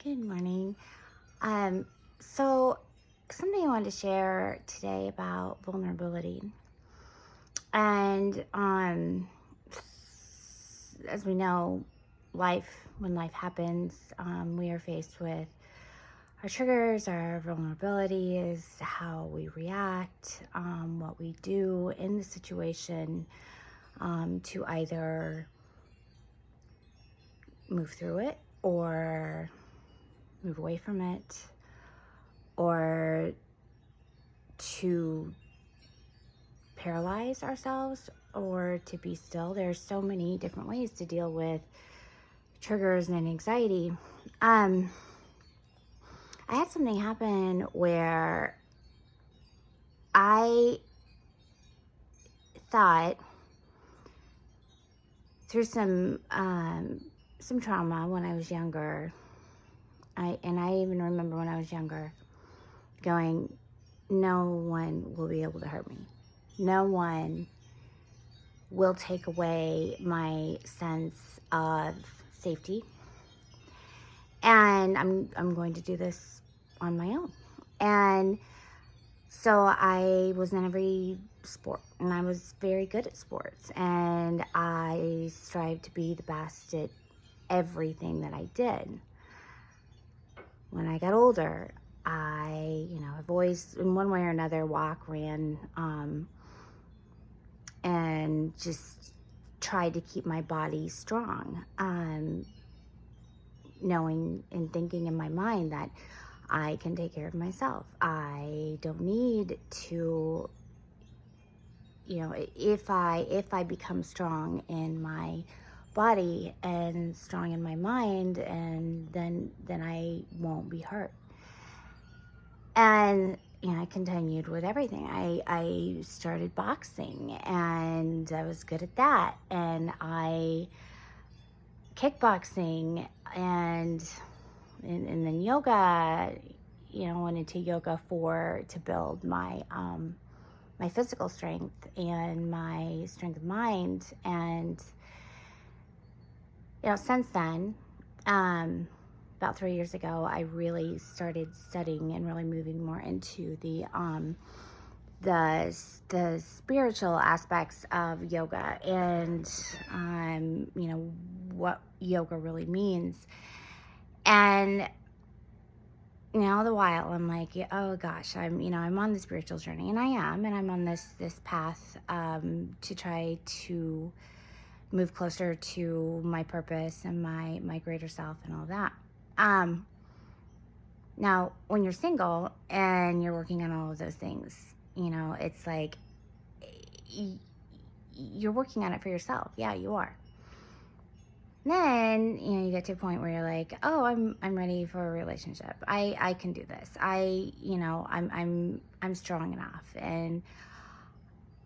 Good morning. Um, so something I wanted to share today about vulnerability. And as we know, when life happens, we are faced with our triggers, our vulnerabilities, how we react, what we do in the situation to either move through it or move away from it or to paralyze ourselves or to be still. There's so many different ways to deal with triggers and anxiety. I had something happen where I thought through some trauma when I was younger. I even remember when I was younger going, no one will be able to hurt me. No one will take away my sense of safety. And I'm going to do this on my own. And so I was in every sport, and I was very good at sports, and I strived to be the best at everything that I did. When I got older, I've always, in one way or another, ran, and just tried to keep my body strong, knowing and thinking in my mind that I can take care of myself. I don't need to, if I become strong in my body and strong in my mind, and then I won't be hurt. And I continued with everything. I started boxing, and I was good at that. And I kickboxing, and then yoga. Went into yoga to build my physical strength and my strength of mind. And since then, about 3 years ago, I really started studying and really moving more into the spiritual aspects of yoga, and what yoga really means. And all the while I'm like, oh gosh, I'm on the spiritual journey, and I'm on this path to try to move closer to my purpose and my greater self and all that. Now, when you're single and you're working on all of those things, it's like you're working on it for yourself. Yeah, you are. Then, you get to a point where you're like, oh, I'm ready for a relationship. I can do this. I'm strong enough, and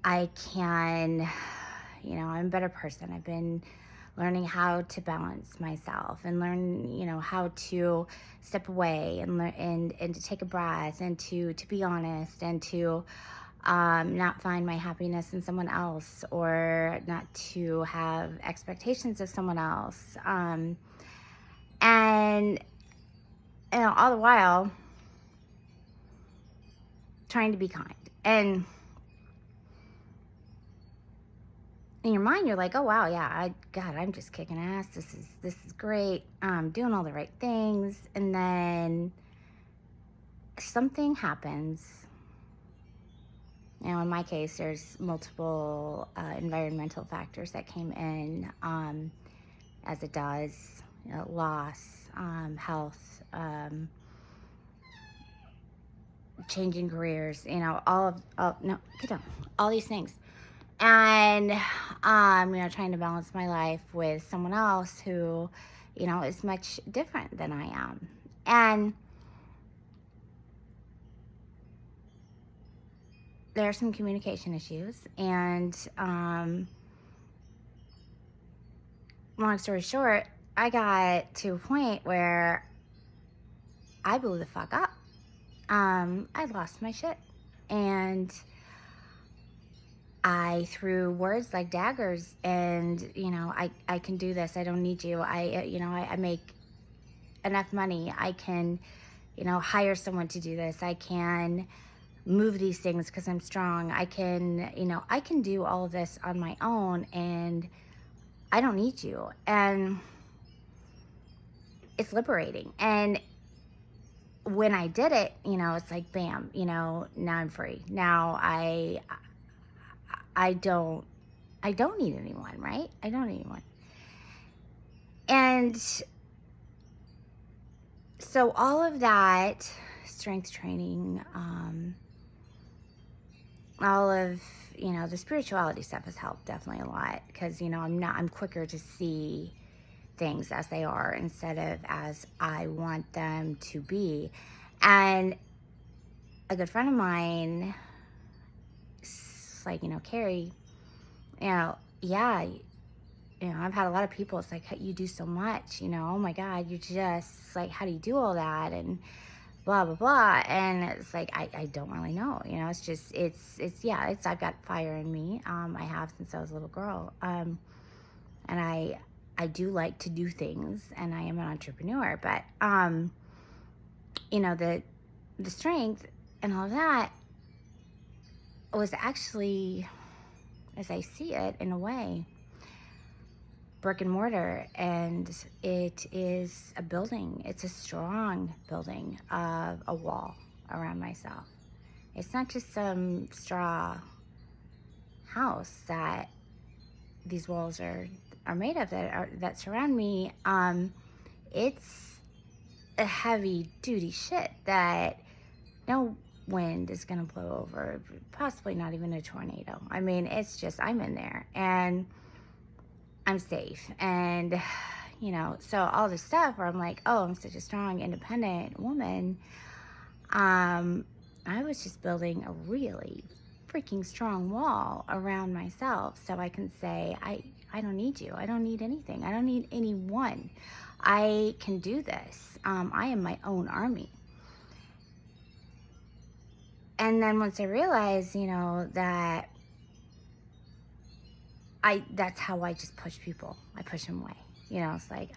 I can, I'm a better person. I've been learning how to balance myself and learn, how to step away and learn and to take a breath and to be honest and to not find my happiness in someone else, or not to have expectations of someone else. And all the while trying to be kind. And in your mind, you're like, oh wow, yeah, I'm just kicking ass. This is great. I'm doing all the right things. And then something happens. In my case, there's multiple environmental factors that came in, as it does, loss, health, changing careers, all these things. And, trying to balance my life with someone else who, is much different than I am. And there are some communication issues, and long story short, I got to a point where I blew the fuck up. I lost my shit, and I threw words like daggers, and I can do this. I don't need you. I make enough money, I can, hire someone to do this. I can move these things because I'm strong. I can do all of this on my own, and I don't need you. And it's liberating. And when I did it, it's like, bam, now I'm free. Now I don't need anyone, right? I don't need anyone. And so all of that strength training, all of, the spirituality stuff has helped definitely a lot, because, I'm quicker to see things as they are instead of as I want them to be. And a good friend of mine, like, Carrie, yeah, I've had a lot of people, it's like, you do so much, oh my God, you're just like, how do you do all that? And blah, blah, blah. And it's like, I don't really know, it's just, I've got fire in me. I have since I was a little girl. And I do like to do things, and I am an entrepreneur, but, the strength and all of that was actually, as I see it in a way, brick and mortar, and it is a building. It's a strong building of a wall around myself. It's not just some straw house that these walls are made of that surround me. It's a heavy duty shit that no wind is gonna blow over, possibly not even a tornado. I mean, it's just, I'm in there and I'm safe. And, so all this stuff where I'm like, oh, I'm such a strong, independent woman. I was just building a really freaking strong wall around myself so I can say, I don't need you. I don't need anything. I don't need anyone. I can do this. I am my own army. And then once I realized, that that's how I just push people. I push them away. It's like,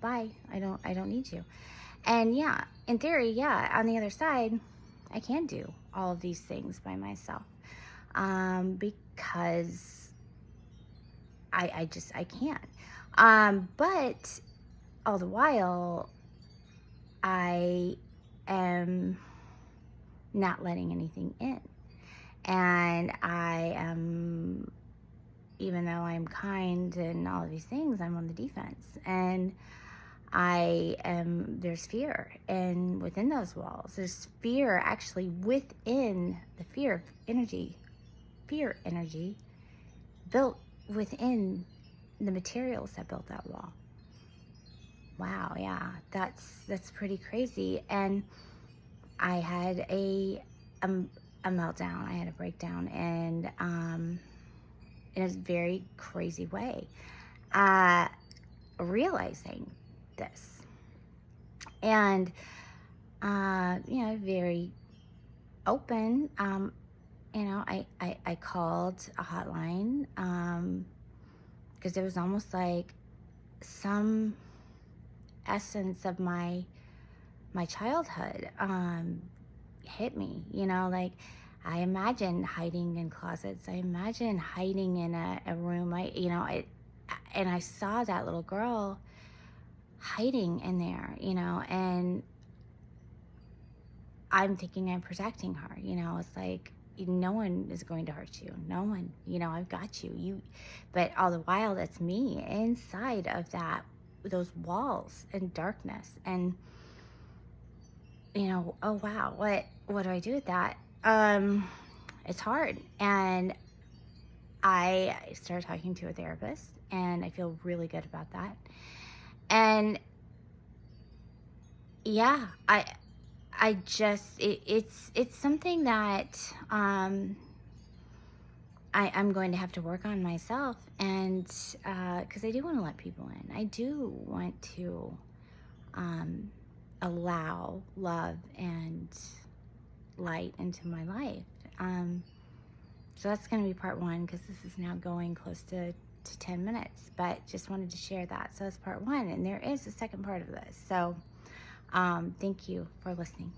bye. I don't need you. And yeah, in theory, yeah, on the other side, I can do all of these things by myself. Because I can. But all the while, I am not letting anything in. And I am, even though I'm kind and all of these things, I'm on the defense. And there's fear. And within those walls, there's fear actually within the fear energy built within the materials that built that wall. Wow, yeah, that's pretty crazy. And I had a meltdown. I had a breakdown, and in a very crazy way, realizing this, and very open. I called a hotline because it was almost like some essence of my childhood hit me. Like, I imagine hiding in closets. I imagine hiding in a room. And I saw that little girl hiding in there, and I'm thinking I'm protecting her. It's like, no one is going to hurt you. No one, I've got you. But all the while, that's me inside of those walls and darkness. And, oh wow, what do I do with that? It's hard. And I started talking to a therapist, and I feel really good about that. And yeah, it's something that I'm going to have to work on myself, and because I do want to let people in. I do want to allow love and light into my life. So that's going to be part one, because this is now going close to to 10 minutes, but just wanted to share that. So that's part one. And there is a second part of this. So thank you for listening.